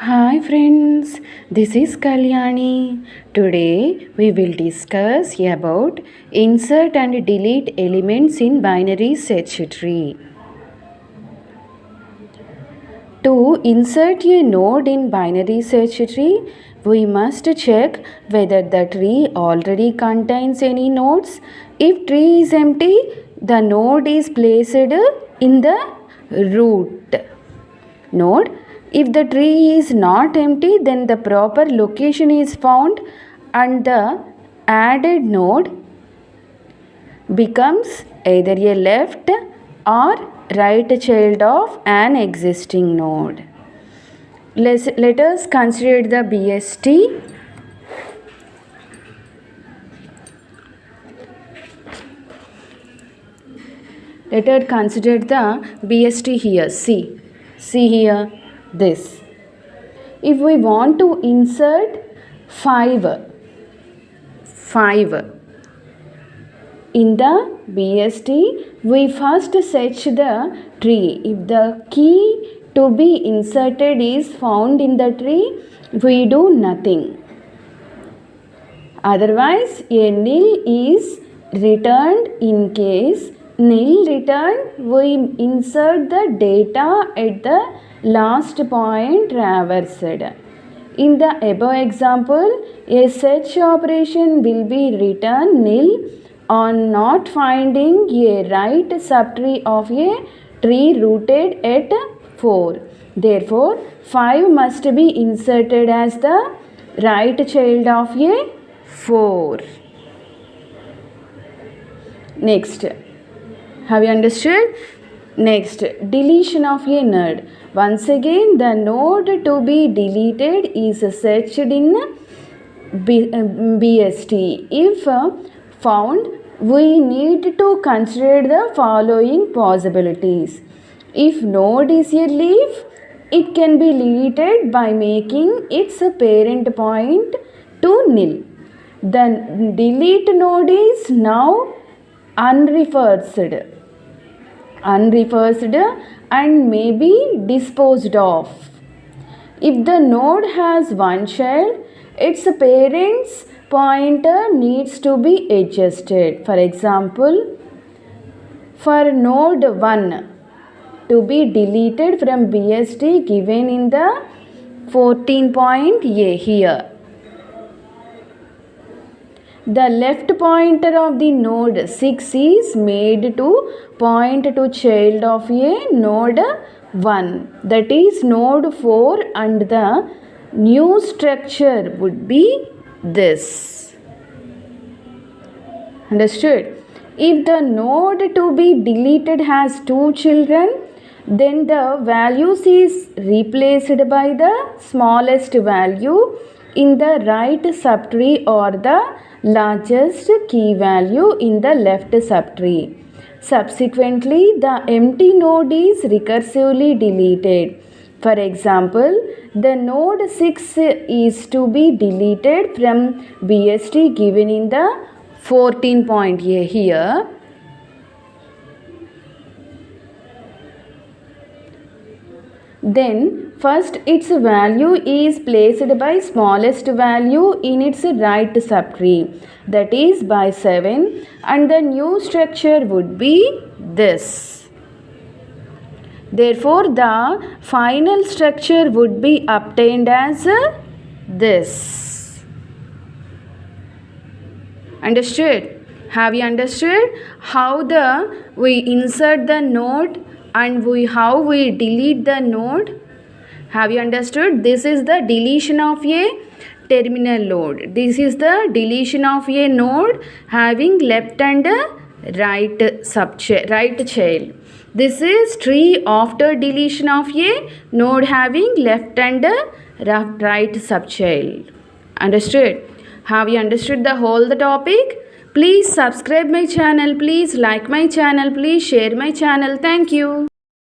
Hi friends, this is Kalyani. Today we will discuss about insert and delete elements in binary search tree. To insert a node in binary search tree, we must check whether the tree already contains any nodes. If tree is empty, the node is placed in the root node. If the tree is not empty, then the proper location is found and the added node becomes either a left or right child of an existing node. Let us consider the BST. Let us consider the BST here. See here this. If we want to insert 5 in the BST, we first search the tree. If the key to be inserted is found in the tree, we do nothing. Otherwise, a nil is returned. In case nil returned, we insert the data at the last point traversed. In the above example, a search operation will be return nil on not finding a right subtree of a tree rooted at 4. Therefore, 5 must be inserted as the right child of a 4. Next, have you understood? Next, deletion of a node. Once again, the node to be deleted is searched in BST. If found, we need to consider the following possibilities. If node is a leaf, it can be deleted by making its parent point to nil. The delete node is now unreversed and may be disposed of. If the node has one child, its parent's pointer needs to be adjusted. For example, for node 1 to be deleted from BST given in the 14 point A here. The left pointer of the node 6 is made to point to child of a node 1, that is node 4, and the new structure would be this. Understood? If the node to be deleted has 2 children, then the values is replaced by the smallest value in the right subtree or the largest key value in the left subtree. Subsequently, the empty node is recursively deleted. For example, the node 6 is to be deleted from BST given in the 14 point A here. Then first its value is placed by smallest value in its right subtree, that is by 7, and the new structure would be this. Therefore, the final structure would be obtained as this. Understood? Have you understood how we insert the node and how we delete the node? Have you understood? This is the deletion of a terminal node. This is the deletion of a node having left and right child. This is tree after deletion of a node having left and right subchild. Understood? Have you understood the whole the topic? Please subscribe my channel. Please like my channel. Please share my channel. Thank you.